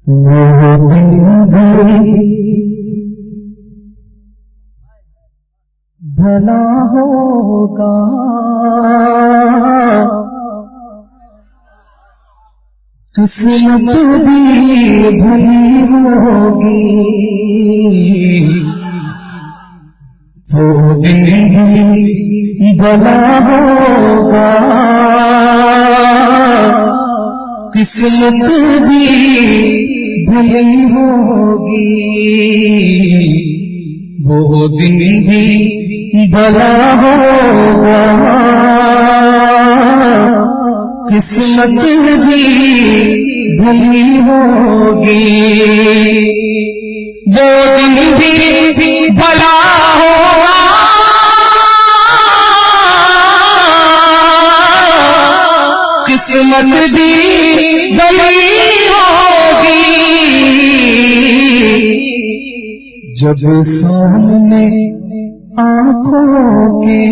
وہ دن بھی بھلا ہوگا، قسمت بھی بھلی ہوگی، وہ دن بھی بھلا ہوگا، قسمت بھی بھلی ہوگی، وہ دن بھی بھلا ہوگا، قسمت بھی بھلی ہوگی، وہ دن بھی بھلا ہوگا، قسمت بھی بھلی ہوگی، جب سامنے آنکھوں کے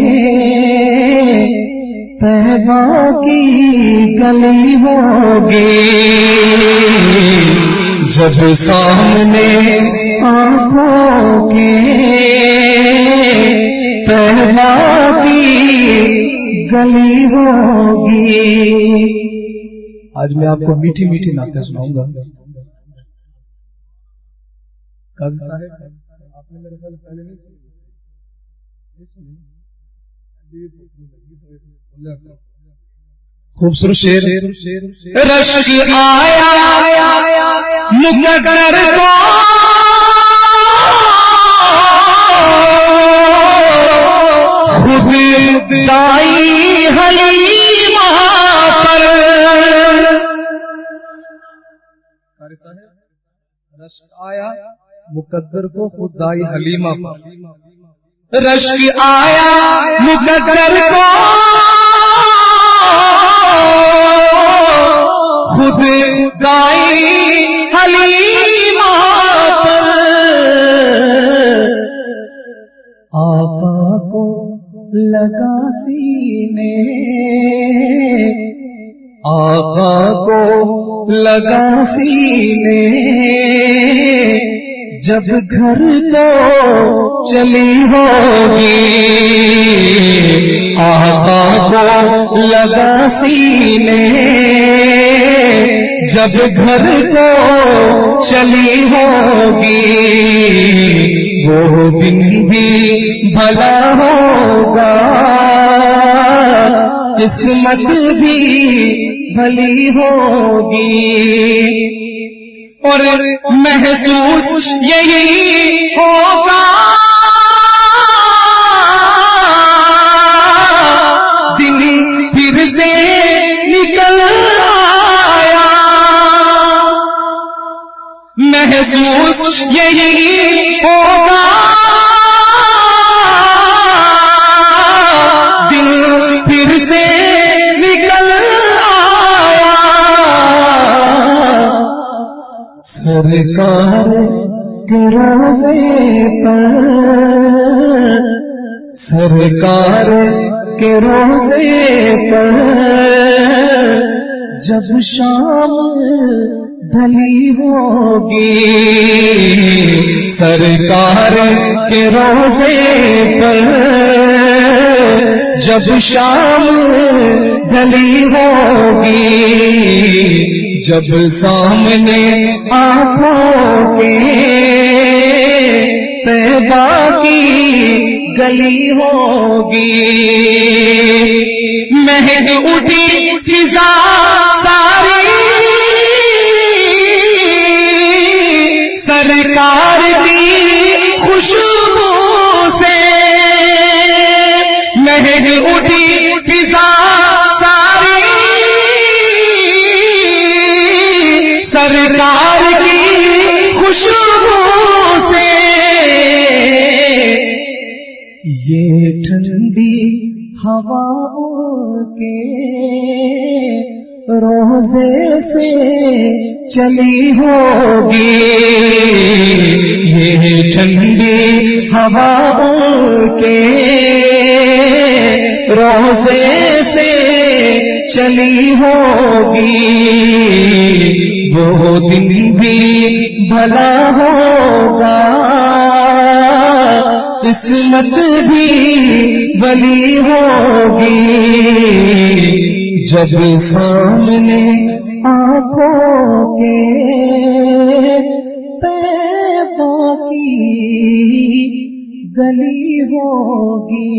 طیبہ کی گلی ہوگی، جب سامنے آنکھوں کے طیبہ کی گلی ہوگی۔ آج میں آپ کو میٹھی میٹھی نعتیں سناؤں گا۔ قاضی صاحب آپ نے میرے خیال پہلے نہیں سنی، خوبصورت شعر۔ رشک آیا مقدر کو خود دائی حلیمہ پر، رشک آیا مقدر کو خود دائی حلیمہ پر، رشک آیا مقدر کو خود دائی حلیمہ پر، آقا کو لگا سینے، آقا کو لگا سینے، جب گھر کو چلی ہوگی، آقا کو لگا سینے، جب گھر کو چلی ہوگی، وہ دن بھی بھلا ہوگا، قسمت بھی بھلی ہوگی، اور محسوس یہی ہوگا دن پھر سے نکل آیا، محسوس یہی ہوگا دن پھر سے نکل آیا، سرکار کے روزے پر، سرکار کے روزے پر، جب شام ڈھلی ہوگی، سرکار کے روزے پر، جب شام ڈھلی ہوگی، جب سامنے آنکھوں کے طیبہ کی گلی ہوگی، مہک اٹھی فضا ساری سرکار کی خوشبو سے، مہک اٹھی فضا ساری سرکار کی خوشبو سے، یہ ٹھنڈی ہواؤں کے روزے سے چلی ہوگی، یہ ٹھنڈی ہواؤں کے روزے سے چلی ہوگی وہ دن بھی بھلا ہوگا قسمت بھی بلی ہوگی جب سامنے آنکھوں کے طیبہ کی گلی ہوگی.